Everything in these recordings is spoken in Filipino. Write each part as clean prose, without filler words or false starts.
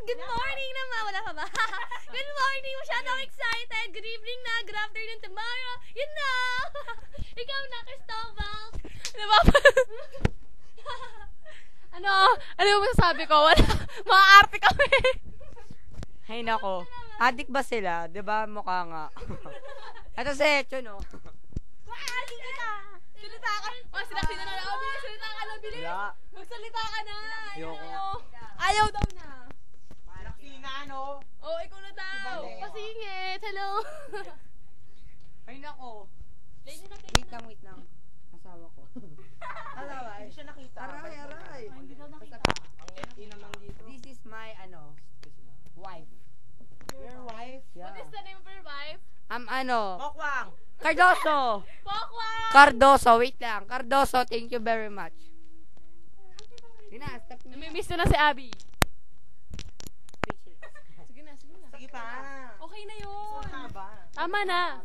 Good morning naman. Wala pa ba? Good morning. Masyadong excited. Good evening na. Good afternoon tomorrow. You know. Ikaw na, Cristobal. Ano yung masasabi ko? Wala. Maaarte kami. Hay nako. Adik ba sila? 'Di ba mukha nga? Ito si Echo, no? Adik kita. Salita ka. Sinabi na lang. Salita ka na, bilis. Wala. Magsalita ka na. Ayoko. Ayaw daw na. Sina, no? Oh, ikaw na daw. Pasingit. Hello. Ay nako. Wait lang. Asawa ko. Asawa. Hindi siya nakita. Aray. Hindi daw nakita. This is my, wife. Your wife? Yeah. What is the name of your wife? Mokwang! Cardoso. Pokwang! Cardoso, wait lang. Cardoso, thank you very much. Step na. Namimiss na si Abby. Sige na. Sige pa. Okay na yun. Haba. Tama na.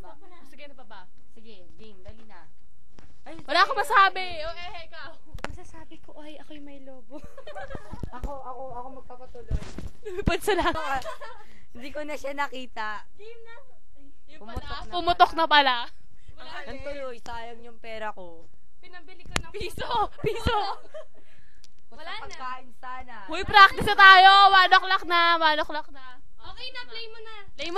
Sige na pa ba? Sige, game, dali na. Ay, Wala akong masabi. Ikaw. Masasabi ko ay ako'y may lobo. Ako magpapatuloy. Lumipad sa lahat. Hindi ko na siya nakita. Game na. Pumutok na pala. Ang tuloy, sayang yung pera ko. Pinabili ko ng Piso. Wala na. Pagkain sana. Uy, practice na tayo. 1 o'clock na. Okay na, play mo na. Play mo